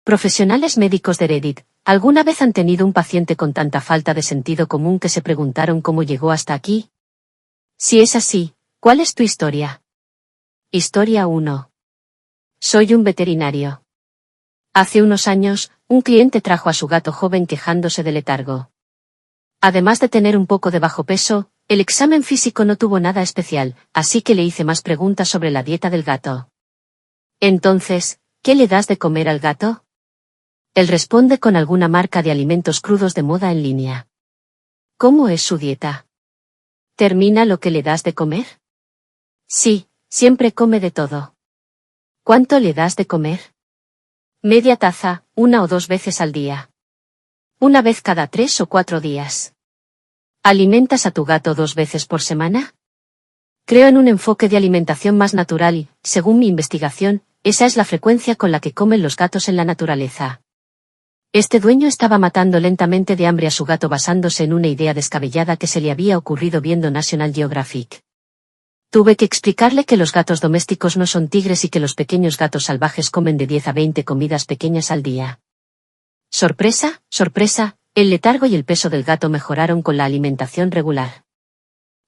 Profesionales médicos de Reddit, ¿alguna vez han tenido un paciente con tanta falta de sentido común que se preguntaron cómo llegó hasta aquí? Si es así, ¿cuál es tu historia? Historia 1. Soy un veterinario. Hace unos años, un cliente trajo a su gato joven quejándose de letargo. Además de tener un poco de bajo peso, el examen físico no tuvo nada especial, así que le hice más preguntas sobre la dieta del gato. Entonces, ¿qué le das de comer al gato? Él responde con alguna marca de alimentos crudos de moda en línea. ¿Cómo es su dieta? ¿Termina lo que le das de comer? Sí, siempre come de todo. ¿Cuánto le das de comer? Media taza, 1 o 2 veces al día. Una vez cada 3 o 4 días. ¿Alimentas a tu gato 2 veces por semana? Creo en un enfoque de alimentación más natural y, según mi investigación, esa es la frecuencia con la que comen los gatos en la naturaleza. Este dueño estaba matando lentamente de hambre a su gato basándose en una idea descabellada que se le había ocurrido viendo National Geographic. Tuve que explicarle que los gatos domésticos no son tigres y que los pequeños gatos salvajes comen de 10 a 20 comidas pequeñas al día. Sorpresa, sorpresa, el letargo y el peso del gato mejoraron con la alimentación regular.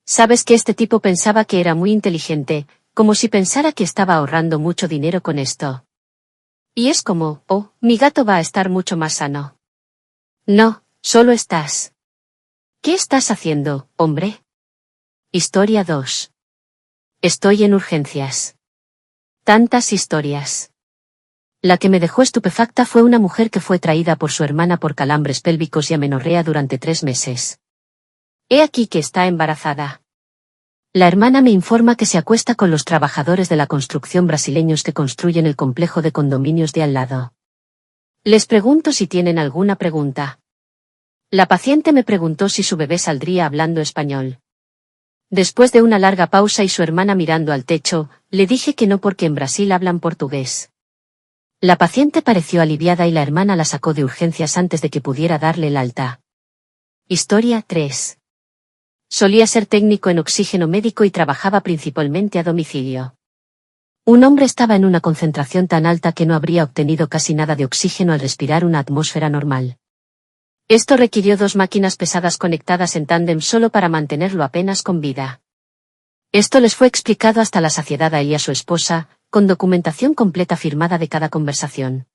Sabes que este tipo pensaba que era muy inteligente, como si pensara que estaba ahorrando mucho dinero con esto. Y es como, oh, mi gato va a estar mucho más sano. No, solo estás. ¿Qué estás haciendo, hombre? Historia 2. Estoy en urgencias. Tantas historias. La que me dejó estupefacta fue una mujer que fue traída por su hermana por calambres pélvicos y amenorrea durante 3 meses. He aquí que está embarazada. La hermana me informa que se acuesta con los trabajadores de la construcción brasileños que construyen el complejo de condominios de al lado. Les pregunto si tienen alguna pregunta. La paciente me preguntó si su bebé saldría hablando español. Después de una larga pausa y su hermana mirando al techo, le dije que no porque en Brasil hablan portugués. La paciente pareció aliviada y la hermana la sacó de urgencias antes de que pudiera darle el alta. Historia 3. Solía ser técnico en oxígeno médico y trabajaba principalmente a domicilio. Un hombre estaba en una concentración tan alta que no habría obtenido casi nada de oxígeno al respirar una atmósfera normal. Esto requirió 2 máquinas pesadas conectadas en tándem solo para mantenerlo apenas con vida. Esto les fue explicado hasta la saciedad a él y a su esposa, con documentación completa firmada de cada conversación.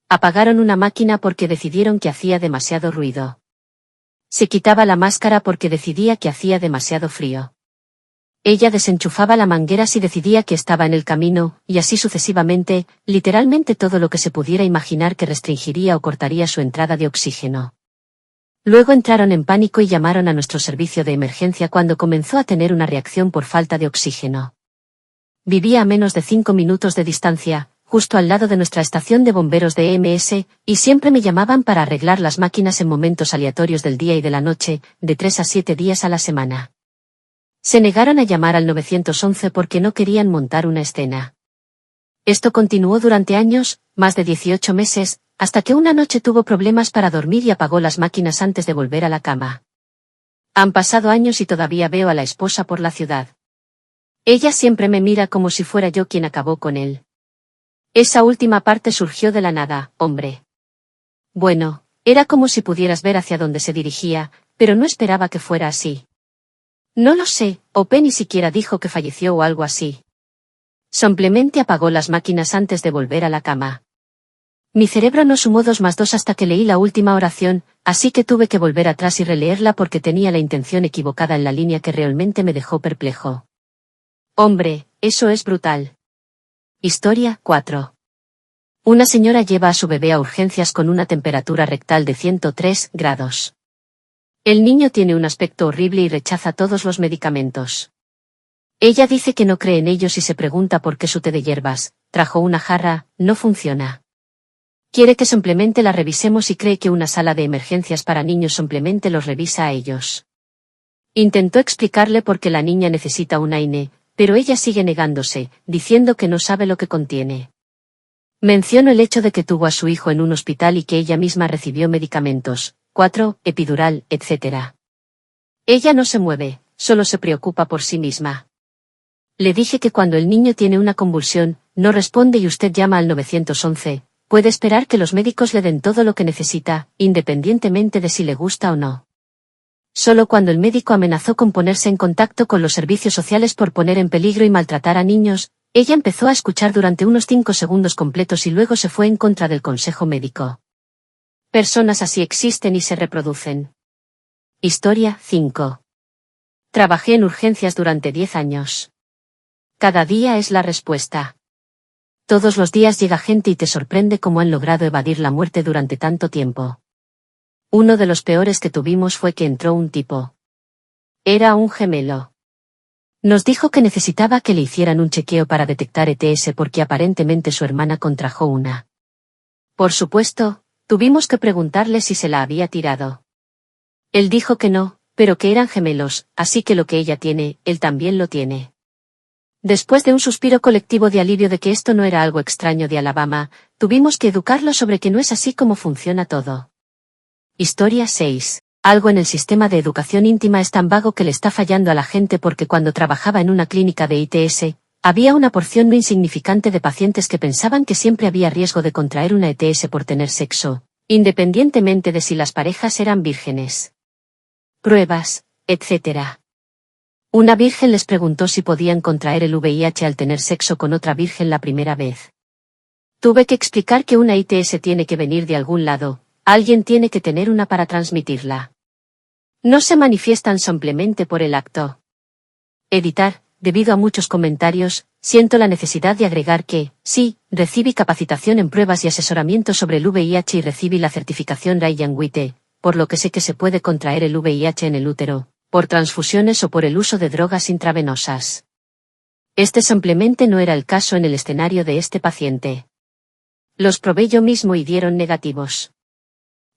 Apagaron una máquina porque decidieron que hacía demasiado ruido. Se quitaba la máscara porque decidía que hacía demasiado frío. Ella desenchufaba la manguera si decidía que estaba en el camino, y así sucesivamente, literalmente todo lo que se pudiera imaginar que restringiría o cortaría su entrada de oxígeno. Luego entraron en pánico y llamaron a nuestro servicio de emergencia cuando comenzó a tener una reacción por falta de oxígeno. Vivía a menos de 5 minutos de distancia, justo al lado de nuestra estación de bomberos de EMS, y siempre me llamaban para arreglar las máquinas en momentos aleatorios del día y de la noche, de 3 a 7 días a la semana. Se negaron a llamar al 911 porque no querían montar una escena. Esto continuó durante años, más de 18 meses, hasta que una noche tuvo problemas para dormir y apagó las máquinas antes de volver a la cama. Han pasado años y todavía veo a la esposa por la ciudad. Ella siempre me mira como si fuera yo quien acabó con él. Esa última parte surgió de la nada, hombre. Bueno, era como si pudieras ver hacia dónde se dirigía, pero no esperaba que fuera así. No lo sé, Ope ni siquiera dijo que falleció o algo así. Simplemente apagó las máquinas antes de volver a la cama. Mi cerebro no sumó 2 más 2 hasta que leí la última oración, así que tuve que volver atrás y releerla porque tenía la intención equivocada en la línea que realmente me dejó perplejo. Hombre, eso es brutal. Historia 4. Una señora lleva a su bebé a urgencias con una temperatura rectal de 103 grados. El niño tiene un aspecto horrible y rechaza todos los medicamentos. Ella dice que no cree en ellos y se pregunta por qué su té de hierbas, trajo una jarra, no funciona. Quiere que simplemente la revisemos y cree que una sala de emergencias para niños simplemente los revisa a ellos. Intentó explicarle por qué la niña necesita un AINE, pero ella sigue negándose, diciendo que no sabe lo que contiene. Menciono el hecho de que tuvo a su hijo en un hospital y que ella misma recibió medicamentos, 4, epidural, etc. Ella no se mueve, solo se preocupa por sí misma. Le dije que cuando el niño tiene una convulsión, no responde y usted llama al 911, Puede esperar que los médicos le den todo lo que necesita, independientemente de si le gusta o no. Solo cuando el médico amenazó con ponerse en contacto con los servicios sociales por poner en peligro y maltratar a niños, ella empezó a escuchar durante unos 5 segundos completos y luego se fue en contra del consejo médico. Personas así existen y se reproducen. Historia 5. Trabajé en urgencias durante 10 años. Cada día es la respuesta. Todos los días llega gente y te sorprende cómo han logrado evadir la muerte durante tanto tiempo. Uno de los peores que tuvimos fue que entró un tipo. Era un gemelo. Nos dijo que necesitaba que le hicieran un chequeo para detectar ETS porque aparentemente su hermana contrajo una. Por supuesto, tuvimos que preguntarle si se la había tirado. Él dijo que no, pero que eran gemelos, así que lo que ella tiene, él también lo tiene. Después de un suspiro colectivo de alivio de que esto no era algo extraño de Alabama, tuvimos que educarlo sobre que no es así como funciona todo. Historia 6. Algo en el sistema de educación íntima es tan vago que le está fallando a la gente porque cuando trabajaba en una clínica de ITS, había una porción no insignificante de pacientes que pensaban que siempre había riesgo de contraer una ETS por tener sexo, independientemente de si las parejas eran vírgenes. Pruebas, etc. Una virgen les preguntó si podían contraer el VIH al tener sexo con otra virgen la primera vez. Tuve que explicar que una ITS tiene que venir de algún lado, alguien tiene que tener una para transmitirla. No se manifiestan simplemente por el acto. Editar, debido a muchos comentarios, siento la necesidad de agregar que, sí, recibí capacitación en pruebas y asesoramiento sobre el VIH y recibí la certificación Ryan Witte, por lo que sé que se puede contraer el VIH en el útero, por transfusiones o por el uso de drogas intravenosas. Este simplemente no era el caso en el escenario de este paciente. Los probé yo mismo y dieron negativos.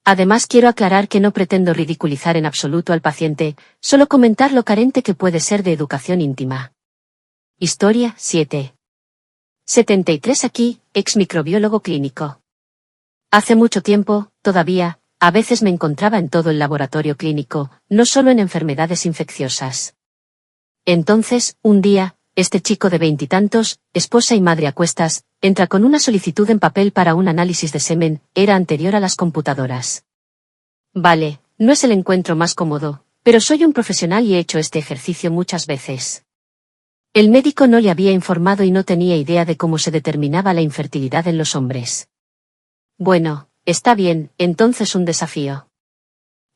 Además quiero aclarar que no pretendo ridiculizar en absoluto al paciente, solo comentar lo carente que puede ser de educación íntima. Historia 7. 73 aquí, ex microbiólogo clínico. Hace mucho tiempo, todavía, a veces me encontraba en todo el laboratorio clínico, no solo en enfermedades infecciosas. Entonces, un día, este chico de 20 y tantos, esposa y madre a cuestas, entra con una solicitud en papel para un análisis de semen, era anterior a las computadoras. Vale, no es el encuentro más cómodo, pero soy un profesional y he hecho este ejercicio muchas veces. El médico no le había informado y no tenía idea de cómo se determinaba la infertilidad en los hombres. Bueno, está bien, entonces un desafío.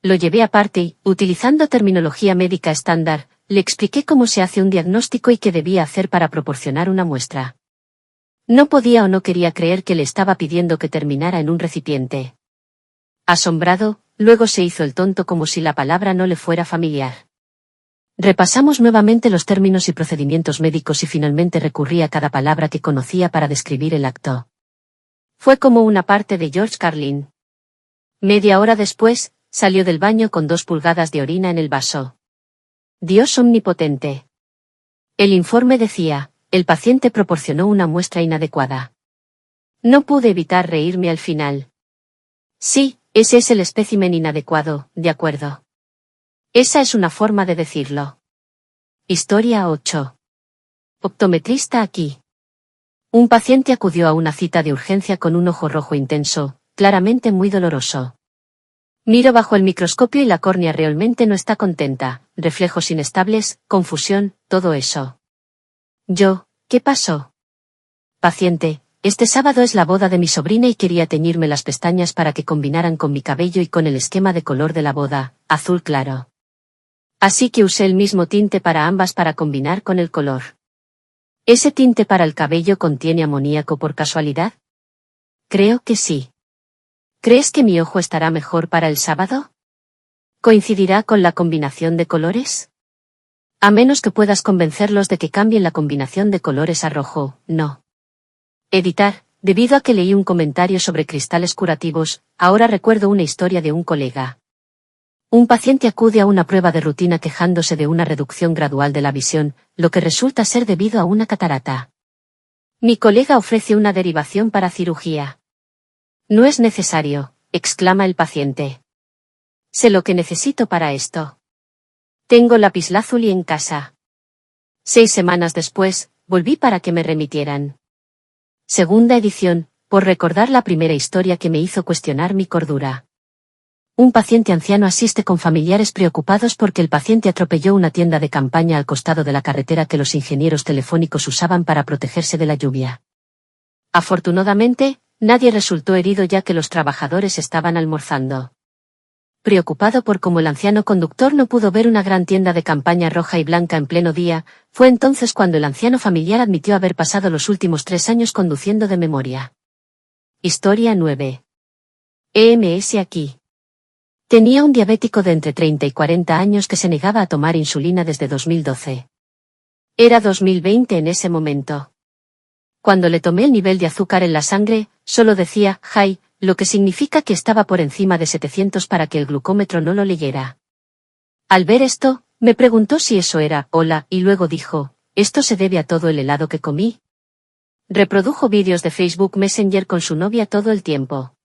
Lo llevé aparte y, utilizando terminología médica estándar, le expliqué cómo se hace un diagnóstico y qué debía hacer para proporcionar una muestra. No podía o no quería creer que le estaba pidiendo que terminara en un recipiente. Asombrado, luego se hizo el tonto como si la palabra no le fuera familiar. Repasamos nuevamente los términos y procedimientos médicos y finalmente recurrí a cada palabra que conocía para describir el acto. Fue como una parte de George Carlin. Media hora después, salió del baño con 2 pulgadas de orina en el vaso. Dios omnipotente. El informe decía, el paciente proporcionó una muestra inadecuada. No pude evitar reírme al final. Sí, ese es el espécimen inadecuado, de acuerdo. Esa es una forma de decirlo. Historia 8. Optometrista aquí. Un paciente acudió a una cita de urgencia con un ojo rojo intenso, claramente muy doloroso. Miro bajo el microscopio y la córnea realmente no está contenta, reflejos inestables, confusión, todo eso. Yo, ¿qué pasó? Paciente, este sábado es la boda de mi sobrina y quería teñirme las pestañas para que combinaran con mi cabello y con el esquema de color de la boda, azul claro. Así que usé el mismo tinte para ambas para combinar con el color. ¿Ese tinte para el cabello contiene amoníaco por casualidad? Creo que sí. ¿Crees que mi ojo estará mejor para el sábado? ¿Coincidirá con la combinación de colores? A menos que puedas convencerlos de que cambien la combinación de colores a rojo, no. Editar, debido a que leí un comentario sobre cristales curativos, ahora recuerdo una historia de un colega. Un paciente acude a una prueba de rutina quejándose de una reducción gradual de la visión, lo que resulta ser debido a una catarata. Mi colega ofrece una derivación para cirugía. No es necesario, exclama el paciente. Sé lo que necesito para esto. Tengo lapislázuli en casa. 6 semanas después, volví para que me remitieran. Segunda edición, por recordar la primera historia que me hizo cuestionar mi cordura. Un paciente anciano asiste con familiares preocupados porque el paciente atropelló una tienda de campaña al costado de la carretera que los ingenieros telefónicos usaban para protegerse de la lluvia. Afortunadamente, nadie resultó herido ya que los trabajadores estaban almorzando. Preocupado por cómo el anciano conductor no pudo ver una gran tienda de campaña roja y blanca en pleno día, fue entonces cuando el anciano familiar admitió haber pasado los últimos 3 años conduciendo de memoria. Historia 9. EMS aquí. Tenía un diabético de entre 30 y 40 años que se negaba a tomar insulina desde 2012. Era 2020 en ese momento. Cuando le tomé el nivel de azúcar en la sangre, solo decía high, lo que significa que estaba por encima de 700 para que el glucómetro no lo leyera. Al ver esto, me preguntó si eso era hola y luego dijo, ¿esto se debe a todo el helado que comí? Reprodujo vídeos de Facebook Messenger con su novia todo el tiempo.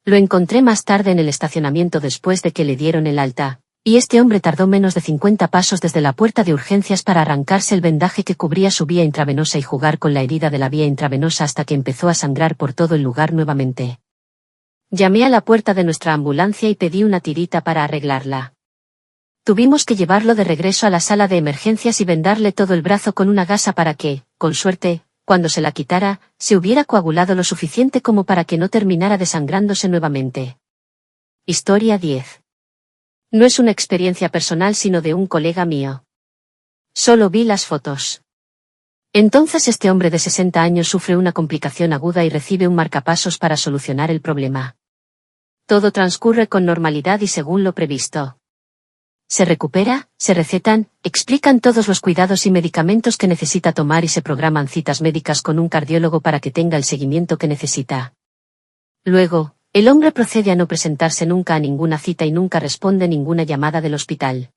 Lo encontré más tarde en el estacionamiento después de que le dieron el alta, y este hombre tardó menos de 50 pasos desde la puerta de urgencias para arrancarse el vendaje que cubría su vía intravenosa y jugar con la herida de la vía intravenosa hasta que empezó a sangrar por todo el lugar nuevamente. Llamé a la puerta de nuestra ambulancia y pedí una tirita para arreglarla. Tuvimos que llevarlo de regreso a la sala de emergencias y vendarle todo el brazo con una gasa para que, con suerte, cuando se la quitara, se hubiera coagulado lo suficiente como para que no terminara desangrándose nuevamente. Historia 10. No es una experiencia personal sino de un colega mío. Solo vi las fotos. Entonces este hombre de 60 años sufre una complicación aguda y recibe un marcapasos para solucionar el problema. Todo transcurre con normalidad y según lo previsto. Se recupera, se recetan, explican todos los cuidados y medicamentos que necesita tomar y se programan citas médicas con un cardiólogo para que tenga el seguimiento que necesita. Luego, el hombre procede a no presentarse nunca a ninguna cita y nunca responde ninguna llamada del hospital.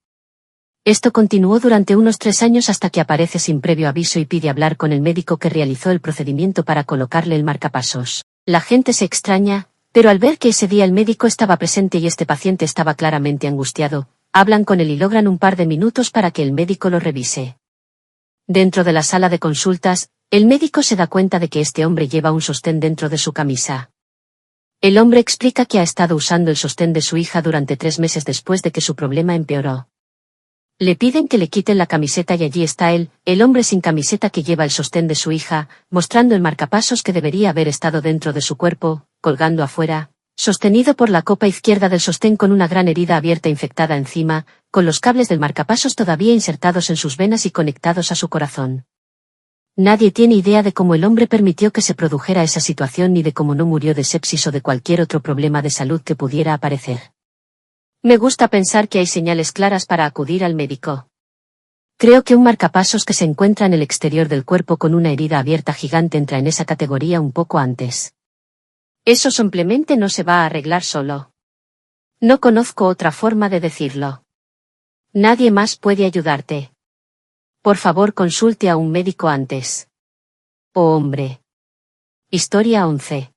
Esto continuó durante unos 3 años hasta que aparece sin previo aviso y pide hablar con el médico que realizó el procedimiento para colocarle el marcapasos. La gente se extraña, pero al ver que ese día el médico estaba presente y este paciente estaba claramente angustiado, hablan con él y logran un par de minutos para que el médico lo revise. Dentro de la sala de consultas, el médico se da cuenta de que este hombre lleva un sostén dentro de su camisa. El hombre explica que ha estado usando el sostén de su hija durante 3 meses después de que su problema empeoró. Le piden que le quiten la camiseta y allí está él, el hombre sin camiseta que lleva el sostén de su hija, mostrando el marcapasos que debería haber estado dentro de su cuerpo, colgando afuera, sostenido por la copa izquierda del sostén con una gran herida abierta infectada encima, con los cables del marcapasos todavía insertados en sus venas y conectados a su corazón. Nadie tiene idea de cómo el hombre permitió que se produjera esa situación ni de cómo no murió de sepsis o de cualquier otro problema de salud que pudiera aparecer. Me gusta pensar que hay señales claras para acudir al médico. Creo que un marcapasos que se encuentra en el exterior del cuerpo con una herida abierta gigante entra en esa categoría un poco antes. Eso simplemente no se va a arreglar solo. No conozco otra forma de decirlo. Nadie más puede ayudarte. Por favor, consulte a un médico antes. Oh, hombre. Historia 11.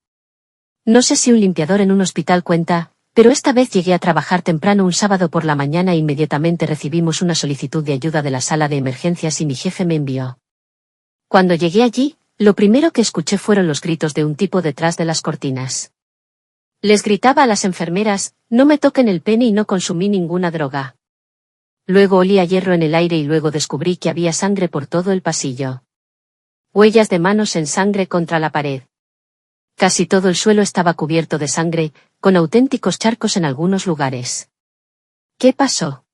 No sé si un limpiador en un hospital cuenta, pero esta vez llegué a trabajar temprano un sábado por la mañana e inmediatamente recibimos una solicitud de ayuda de la sala de emergencias y mi jefe me envió. Cuando llegué allí, lo primero que escuché fueron los gritos de un tipo detrás de las cortinas. Les gritaba a las enfermeras, no me toquen el pene y no consumí ninguna droga. Luego olí a hierro en el aire y luego descubrí que había sangre por todo el pasillo. Huellas de manos en sangre contra la pared. Casi todo el suelo estaba cubierto de sangre, con auténticos charcos en algunos lugares. ¿Qué pasó?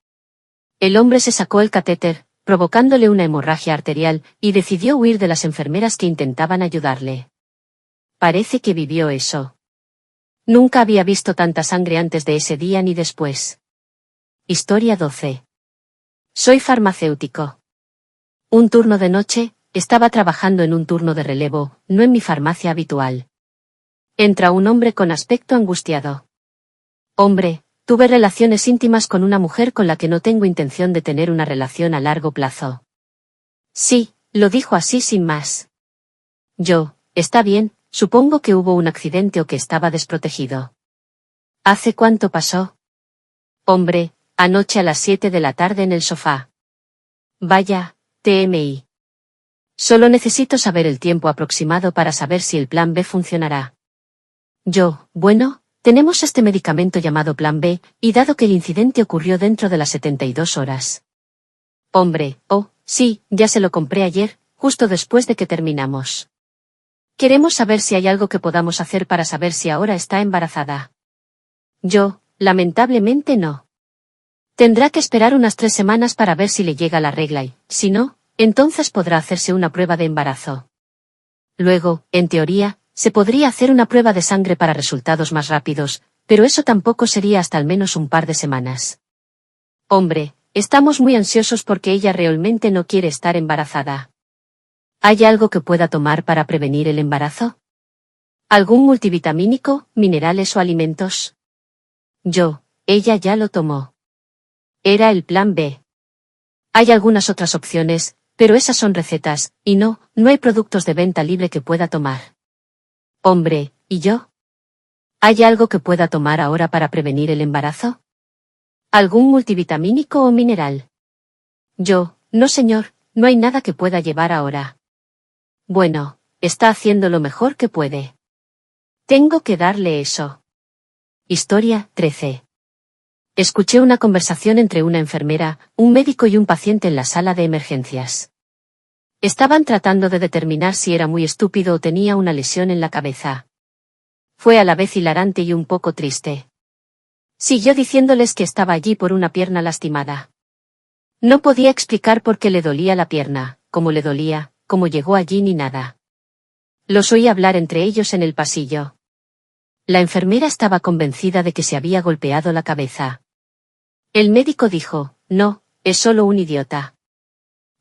El hombre se sacó el catéter, provocándole una hemorragia arterial, y decidió huir de las enfermeras que intentaban ayudarle. Parece que vivió eso. Nunca había visto tanta sangre antes de ese día ni después. Historia 12. Soy farmacéutico. Un turno de noche, estaba trabajando en un turno de relevo, no en mi farmacia habitual. Entra un hombre con aspecto angustiado. Hombre, tuve relaciones íntimas con una mujer con la que no tengo intención de tener una relación a largo plazo. Sí, lo dijo así sin más. Yo, está bien, supongo que hubo un accidente o que estaba desprotegido. ¿Hace cuánto pasó? Hombre, anoche a las 7 de la tarde en el sofá. Vaya, TMI. Solo necesito saber el tiempo aproximado para saber si el plan B funcionará. Bueno, tenemos este medicamento llamado plan B, y dado que el incidente ocurrió dentro de las 72 horas. Hombre, sí, ya se lo compré ayer, justo después de que terminamos. Queremos saber si hay algo que podamos hacer para saber si ahora está embarazada. Lamentablemente no. Tendrá que esperar unas 3 semanas para ver si le llega la regla y, si no, entonces podrá hacerse una prueba de embarazo. Luego, en teoría, se podría hacer una prueba de sangre para resultados más rápidos, pero eso tampoco sería hasta al menos un par de semanas. Hombre, estamos muy ansiosos porque ella realmente no quiere estar embarazada. ¿Hay algo que pueda tomar para prevenir el embarazo? ¿Algún multivitamínico, minerales o alimentos? Ella ya lo tomó. Era el plan B. Hay algunas otras opciones, pero esas son recetas, y no hay productos de venta libre que pueda tomar. Hombre, ¿y yo? ¿Hay algo que pueda tomar ahora para prevenir el embarazo? ¿Algún multivitamínico o mineral? No señor, no hay nada que pueda llevar ahora. Bueno, está haciendo lo mejor que puede. Tengo que darle eso. Historia 13. Escuché una conversación entre una enfermera, un médico y un paciente en la sala de emergencias. Estaban tratando de determinar si era muy estúpido o tenía una lesión en la cabeza. Fue a la vez hilarante y un poco triste. Siguió diciéndoles que estaba allí por una pierna lastimada. No podía explicar por qué le dolía la pierna, cómo le dolía, cómo llegó allí ni nada. Los oí hablar entre ellos en el pasillo. La enfermera estaba convencida de que se había golpeado la cabeza. El médico dijo, no, es solo un idiota.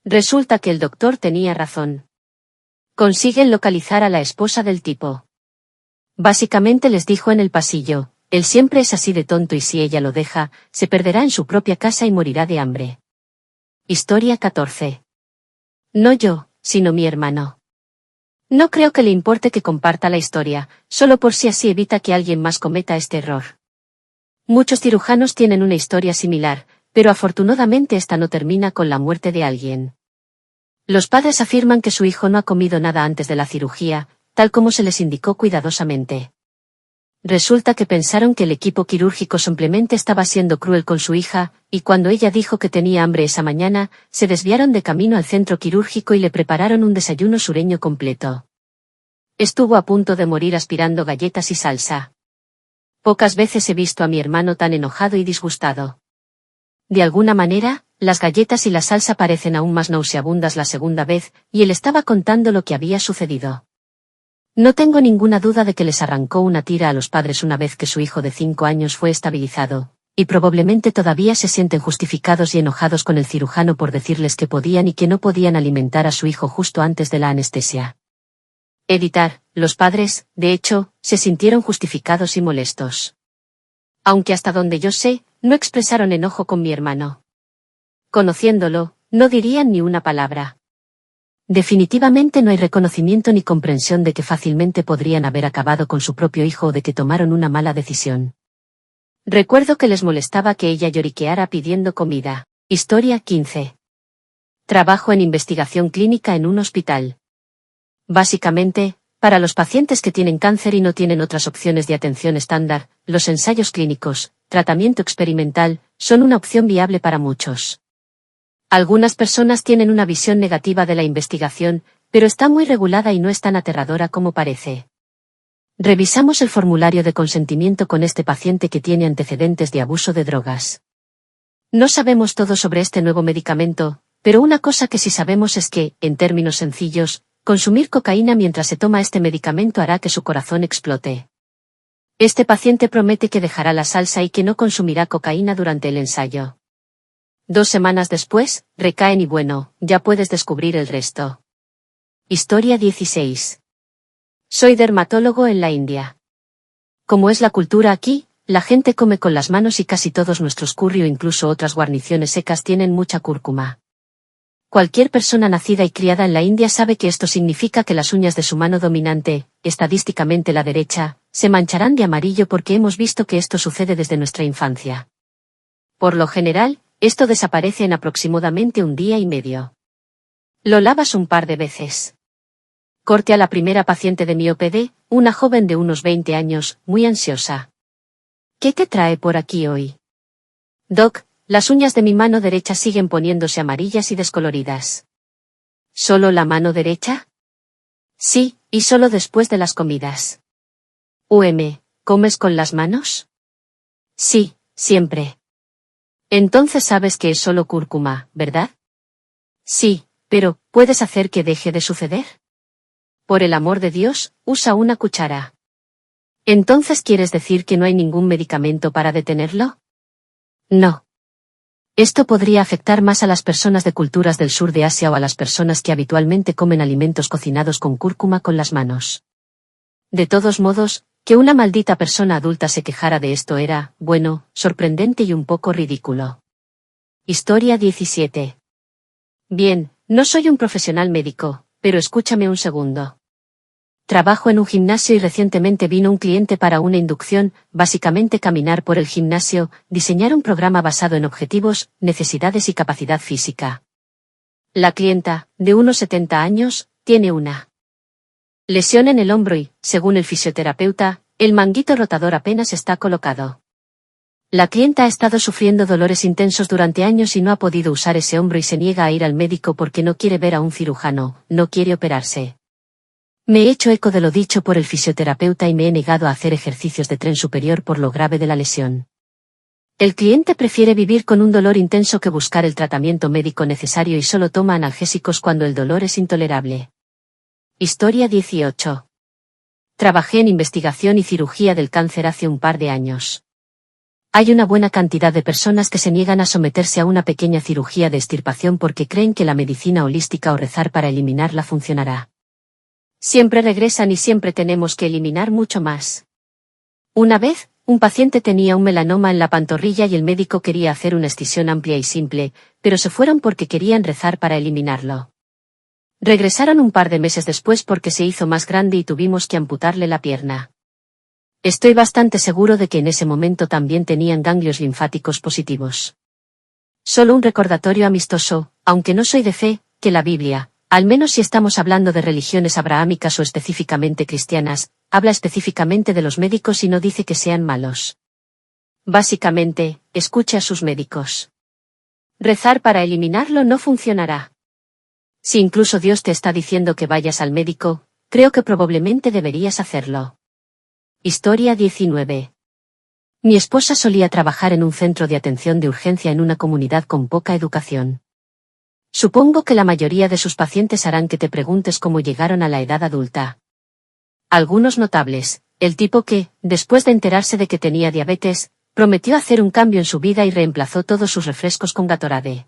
Resulta que el doctor tenía razón. Consiguen localizar a la esposa del tipo. Básicamente les dijo en el pasillo, él siempre es así de tonto y si ella lo deja, se perderá en su propia casa y morirá de hambre. Historia 14. No yo, sino mi hermano. No creo que le importe que comparta la historia, solo por si así evita que alguien más cometa este error. Muchos cirujanos tienen una historia similar, pero afortunadamente esta no termina con la muerte de alguien. Los padres afirman que su hijo no ha comido nada antes de la cirugía, tal como se les indicó cuidadosamente. Resulta que pensaron que el equipo quirúrgico simplemente estaba siendo cruel con su hija, y cuando ella dijo que tenía hambre esa mañana, se desviaron de camino al centro quirúrgico y le prepararon un desayuno sureño completo. Estuvo a punto de morir aspirando galletas y salsa. Pocas veces he visto a mi hermano tan enojado y disgustado. De alguna manera, las galletas y la salsa parecen aún más nauseabundas la segunda vez, y él estaba contando lo que había sucedido. No tengo ninguna duda de que les arrancó una tira a los padres una vez que su hijo de 5 años fue estabilizado, y probablemente todavía se sienten justificados y enojados con el cirujano por decirles que podían y que no podían alimentar a su hijo justo antes de la anestesia. Los padres, de hecho, se sintieron justificados y molestos. Aunque hasta donde yo sé, no expresaron enojo con mi hermano. Conociéndolo, no dirían ni una palabra. Definitivamente no hay reconocimiento ni comprensión de que fácilmente podrían haber acabado con su propio hijo o de que tomaron una mala decisión. Recuerdo que les molestaba que ella lloriqueara pidiendo comida. Historia 15. Trabajo en investigación clínica en un hospital. Básicamente, para los pacientes que tienen cáncer y no tienen otras opciones de atención estándar, los ensayos clínicos, tratamiento experimental, son una opción viable para muchos. Algunas personas tienen una visión negativa de la investigación, pero está muy regulada y no es tan aterradora como parece. Revisamos el formulario de consentimiento con este paciente que tiene antecedentes de abuso de drogas. No sabemos todo sobre este nuevo medicamento, pero una cosa que sí sabemos es que, en términos sencillos, consumir cocaína mientras se toma este medicamento hará que su corazón explote. Este paciente promete que dejará la salsa y que no consumirá cocaína durante el ensayo. 2 semanas después, recaen y bueno, ya puedes descubrir el resto. Historia 16. Soy dermatólogo en la India. Como es la cultura aquí, la gente come con las manos y casi todos nuestros curry o incluso otras guarniciones secas tienen mucha cúrcuma. Cualquier persona nacida y criada en la India sabe que esto significa que las uñas de su mano dominante, estadísticamente la derecha, se mancharán de amarillo porque hemos visto que esto sucede desde nuestra infancia. Por lo general, esto desaparece en aproximadamente un día y medio. Lo lavas un par de veces. Corte a la primera paciente de mi OPD, una joven de unos 20 años, muy ansiosa. ¿Qué te trae por aquí hoy? Doc, las uñas de mi mano derecha siguen poniéndose amarillas y descoloridas. ¿Solo la mano derecha? Sí, y solo después de las comidas. ¿Comes con las manos? Sí, siempre. Entonces sabes que es solo cúrcuma, ¿verdad? Sí, pero, ¿puedes hacer que deje de suceder? Por el amor de Dios, usa una cuchara. ¿Entonces quieres decir que no hay ningún medicamento para detenerlo? No. Esto podría afectar más a las personas de culturas del sur de Asia o a las personas que habitualmente comen alimentos cocinados con cúrcuma con las manos. De todos modos, que una maldita persona adulta se quejara de esto era, bueno, sorprendente y un poco ridículo. Historia 17. Bien, no soy un profesional médico, pero escúchame un segundo. Trabajo en un gimnasio y recientemente vino un cliente para una inducción, básicamente caminar por el gimnasio, diseñar un programa basado en objetivos, necesidades y capacidad física. La clienta, de unos 70 años, tiene una lesión en el hombro y, según el fisioterapeuta, el manguito rotador apenas está colocado. La clienta ha estado sufriendo dolores intensos durante años y no ha podido usar ese hombro y se niega a ir al médico porque no quiere ver a un cirujano, no quiere operarse. Me he hecho eco de lo dicho por el fisioterapeuta y me he negado a hacer ejercicios de tren superior por lo grave de la lesión. El cliente prefiere vivir con un dolor intenso que buscar el tratamiento médico necesario y solo toma analgésicos cuando el dolor es intolerable. Historia 18. Trabajé en investigación y cirugía del cáncer hace un par de años. Hay una buena cantidad de personas que se niegan a someterse a una pequeña cirugía de extirpación porque creen que la medicina holística o rezar para eliminarla funcionará. Siempre regresan y siempre tenemos que eliminar mucho más. Una vez, un paciente tenía un melanoma en la pantorrilla y el médico quería hacer una excisión amplia y simple, pero se fueron porque querían rezar para eliminarlo. Regresaron un par de meses después porque se hizo más grande y tuvimos que amputarle la pierna. Estoy bastante seguro de que en ese momento también tenían ganglios linfáticos positivos. Solo un recordatorio amistoso, aunque no soy de fe, que la Biblia, al menos si estamos hablando de religiones abrahámicas o específicamente cristianas, habla específicamente de los médicos y no dice que sean malos. Básicamente, escuche a sus médicos. Rezar para eliminarlo no funcionará. Si incluso Dios te está diciendo que vayas al médico, creo que probablemente deberías hacerlo. Historia 19. Mi esposa solía trabajar en un centro de atención de urgencia en una comunidad con poca educación. Supongo que la mayoría de sus pacientes harán que te preguntes cómo llegaron a la edad adulta. Algunos notables, el tipo que, después de enterarse de que tenía diabetes, prometió hacer un cambio en su vida y reemplazó todos sus refrescos con Gatorade.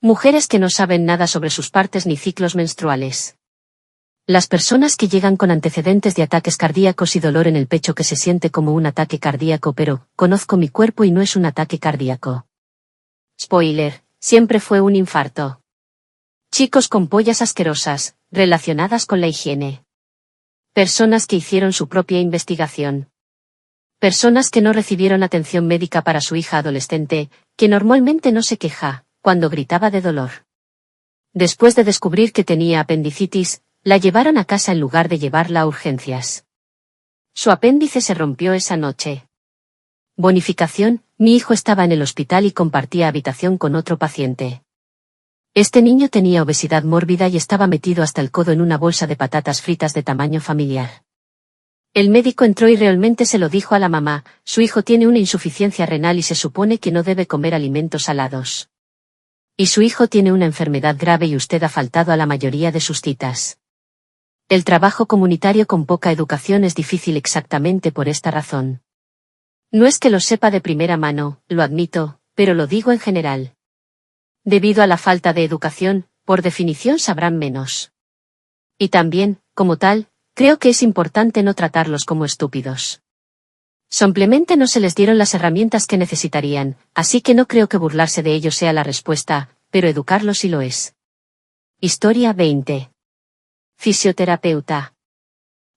Mujeres que no saben nada sobre sus partes ni ciclos menstruales. Las personas que llegan con antecedentes de ataques cardíacos y dolor en el pecho que se siente como un ataque cardíaco, pero, conozco mi cuerpo y no es un ataque cardíaco. Spoiler, siempre fue un infarto. Chicos con pollas asquerosas, relacionadas con la higiene. Personas que hicieron su propia investigación. Personas que no recibieron atención médica para su hija adolescente, que normalmente no se queja cuando gritaba de dolor. Después de descubrir que tenía apendicitis, la llevaron a casa en lugar de llevarla a urgencias. Su apéndice se rompió esa noche. Bonificación, mi hijo estaba en el hospital y compartía habitación con otro paciente. Este niño tenía obesidad mórbida y estaba metido hasta el codo en una bolsa de patatas fritas de tamaño familiar. El médico entró y realmente se lo dijo a la mamá, su hijo tiene una insuficiencia renal y se supone que no debe comer alimentos salados. Y su hijo tiene una enfermedad grave y usted ha faltado a la mayoría de sus citas. El trabajo comunitario con poca educación es difícil exactamente por esta razón. No es que lo sepa de primera mano, lo admito, pero lo digo en general. Debido a la falta de educación, por definición sabrán menos. Y también, como tal, creo que es importante no tratarlos como estúpidos. Simplemente no se les dieron las herramientas que necesitarían, así que no creo que burlarse de ellos sea la respuesta, pero educarlos sí lo es. Historia 20. Fisioterapeuta.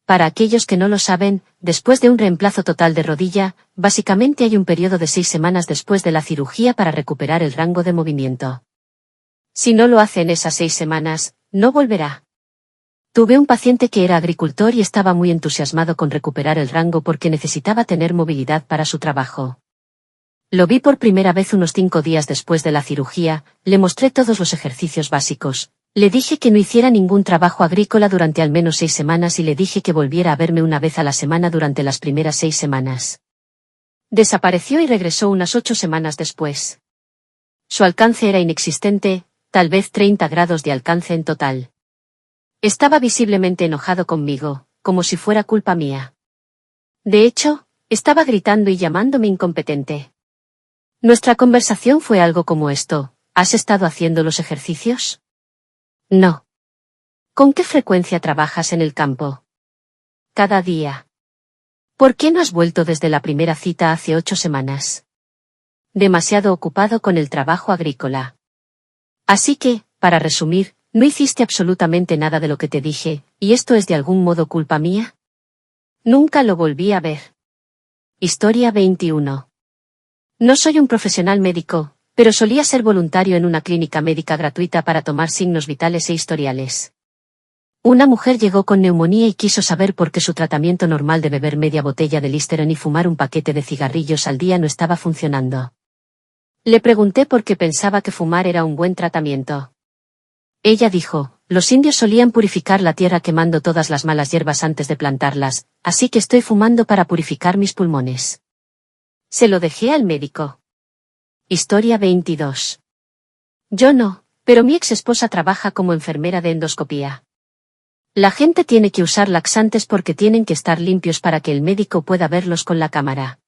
Para aquellos que no lo saben, después de un reemplazo total de rodilla, básicamente hay un periodo de 6 semanas después de la cirugía para recuperar el rango de movimiento. Si no lo hace en esas 6 semanas, no volverá. Tuve un paciente que era agricultor y estaba muy entusiasmado con recuperar el rango porque necesitaba tener movilidad para su trabajo. Lo vi por primera vez unos 5 días después de la cirugía, le mostré todos los ejercicios básicos, le dije que no hiciera ningún trabajo agrícola durante al menos 6 semanas y le dije que volviera a verme una vez a la semana durante las primeras 6 semanas. Desapareció y regresó unas 8 semanas después. Su alcance era inexistente, tal vez 30 grados de alcance en total. Estaba visiblemente enojado conmigo, como si fuera culpa mía. De hecho, estaba gritando y llamándome incompetente. Nuestra conversación fue algo como esto: ¿has estado haciendo los ejercicios? No. ¿Con qué frecuencia trabajas en el campo? Cada día. ¿Por qué no has vuelto desde la primera cita hace 8 semanas? Demasiado ocupado con el trabajo agrícola. Así que, para resumir, no hiciste absolutamente nada de lo que te dije, ¿y esto es de algún modo culpa mía? Nunca lo volví a ver. Historia 21. No soy un profesional médico, pero solía ser voluntario en una clínica médica gratuita para tomar signos vitales e historiales. Una mujer llegó con neumonía y quiso saber por qué su tratamiento normal de beber media botella de Listerine y fumar un paquete de cigarrillos al día no estaba funcionando. Le pregunté por qué pensaba que fumar era un buen tratamiento. Ella dijo: los indios solían purificar la tierra quemando todas las malas hierbas antes de plantarlas, así que estoy fumando para purificar mis pulmones. Se lo dejé al médico. Historia 22. Yo no, pero mi ex esposa trabaja como enfermera de endoscopía. La gente tiene que usar laxantes porque tienen que estar limpios para que el médico pueda verlos con la cámara.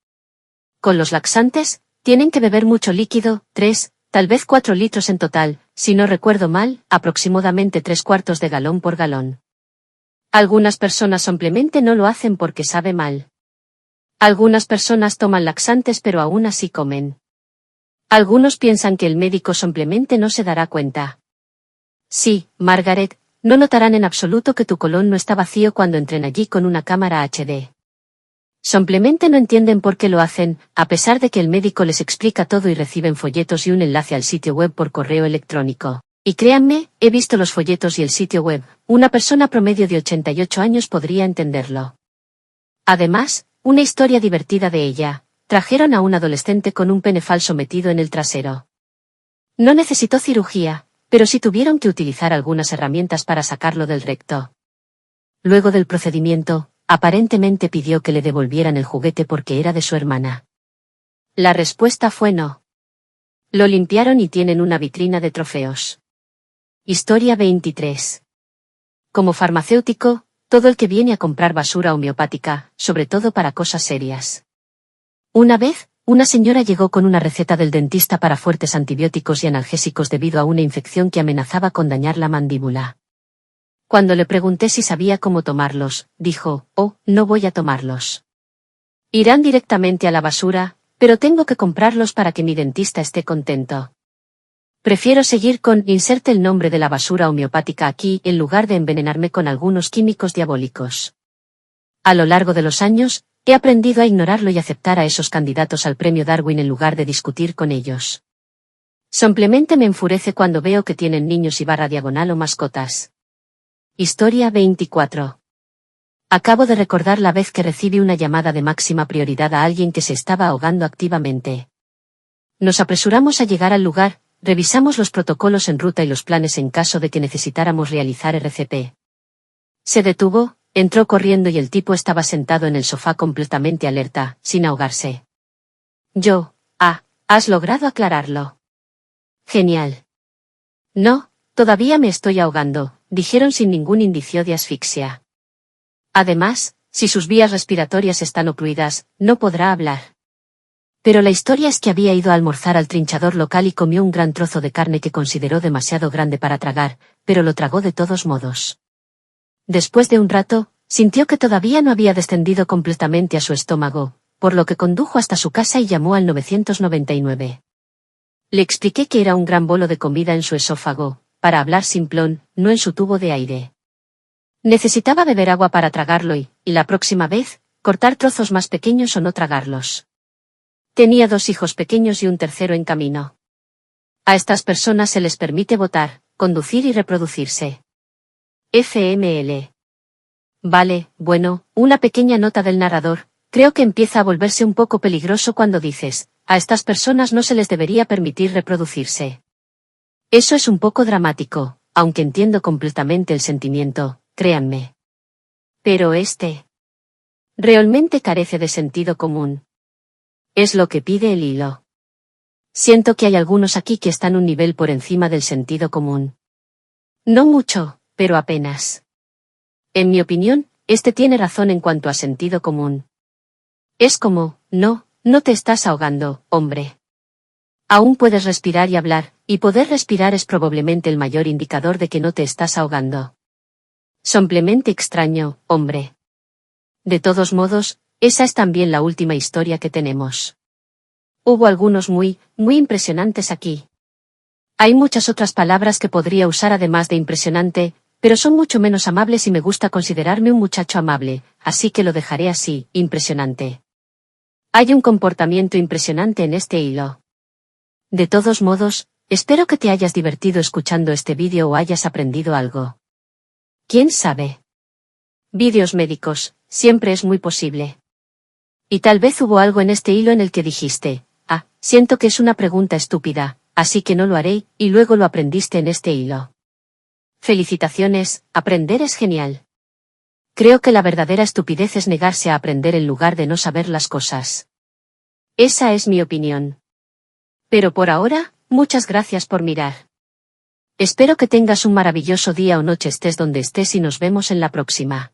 Con los laxantes, tienen que beber mucho líquido, 3, tal vez 4 litros en total, si no recuerdo mal, aproximadamente 3/4 de galón por galón. Algunas personas simplemente no lo hacen porque sabe mal. Algunas personas toman laxantes pero aún así comen. Algunos piensan que el médico simplemente no se dará cuenta. Sí, Margaret, no notarán en absoluto que tu colon no está vacío cuando entren allí con una cámara HD. Simplemente no entienden por qué lo hacen, a pesar de que el médico les explica todo y reciben folletos y un enlace al sitio web por correo electrónico. Y créanme, he visto los folletos y el sitio web, una persona promedio de 88 años podría entenderlo. Además, una historia divertida de ella: trajeron a un adolescente con un pene falso metido en el trasero. No necesitó cirugía, pero sí tuvieron que utilizar algunas herramientas para sacarlo del recto. Luego del procedimiento, aparentemente pidió que le devolvieran el juguete porque era de su hermana. La respuesta fue no. Lo limpiaron y tienen una vitrina de trofeos. Historia 23. Como farmacéutico, todo el que viene a comprar basura homeopática, sobre todo para cosas serias. Una vez, una señora llegó con una receta del dentista para fuertes antibióticos y analgésicos debido a una infección que amenazaba con dañar la mandíbula. Cuando le pregunté si sabía cómo tomarlos, dijo: oh, no voy a tomarlos. Irán directamente a la basura, pero tengo que comprarlos para que mi dentista esté contento. Prefiero seguir con inserte el nombre de la basura homeopática aquí en lugar de envenenarme con algunos químicos diabólicos. A lo largo de los años, he aprendido a ignorarlo y aceptar a esos candidatos al premio Darwin en lugar de discutir con ellos. Simplemente me enfurece cuando veo que tienen niños y /diagonal o mascotas. Historia 24. Acabo de recordar la vez que recibí una llamada de máxima prioridad a alguien que se estaba ahogando activamente. Nos apresuramos a llegar al lugar, revisamos los protocolos en ruta y los planes en caso de que necesitáramos realizar RCP. Se detuvo, entró corriendo y el tipo estaba sentado en el sofá completamente alerta, sin ahogarse. Yo: has logrado aclararlo. Genial. No, todavía me estoy ahogando, dijeron sin ningún indicio de asfixia. Además, si sus vías respiratorias están ocluidas, no podrá hablar. Pero la historia es que había ido a almorzar al trinchador local y comió un gran trozo de carne que consideró demasiado grande para tragar, pero lo tragó de todos modos. Después de un rato, sintió que todavía no había descendido completamente a su estómago, por lo que condujo hasta su casa y llamó al 999. Le expliqué que era un gran bolo de comida en su esófago, para hablar simplón, no en su tubo de aire. Necesitaba beber agua para tragarlo y la próxima vez, cortar trozos más pequeños o no tragarlos. Tenía 2 hijos pequeños y un tercero en camino. A estas personas se les permite votar, conducir y reproducirse. FML. Vale, bueno, una pequeña nota del narrador. Creo que empieza a volverse un poco peligroso cuando dices, a estas personas no se les debería permitir reproducirse. Eso es un poco dramático, aunque entiendo completamente el sentimiento, créanme. Pero realmente carece de sentido común. Es lo que pide el hilo. Siento que hay algunos aquí que están un nivel por encima del sentido común. No mucho, pero apenas. En mi opinión, tiene razón en cuanto a sentido común. Es como, no te estás ahogando, hombre. Aún puedes respirar y hablar, y poder respirar es probablemente el mayor indicador de que no te estás ahogando. Simplemente extraño, hombre. De todos modos, esa es también la última historia que tenemos. Hubo algunos muy impresionantes aquí. Hay muchas otras palabras que podría usar además de impresionante, pero son mucho menos amables y me gusta considerarme un muchacho amable, así que lo dejaré así, impresionante. Hay un comportamiento impresionante en este hilo. De todos modos, espero que te hayas divertido escuchando este vídeo o hayas aprendido algo. ¿Quién sabe? Vídeos médicos, siempre es muy posible. Y tal vez hubo algo en este hilo en el que dijiste, siento que es una pregunta estúpida, así que no lo haré, y luego lo aprendiste en este hilo. Felicitaciones, aprender es genial. Creo que la verdadera estupidez es negarse a aprender en lugar de no saber las cosas. Esa es mi opinión. Pero por ahora, muchas gracias por mirar. Espero que tengas un maravilloso día o noche estés donde estés y nos vemos en la próxima.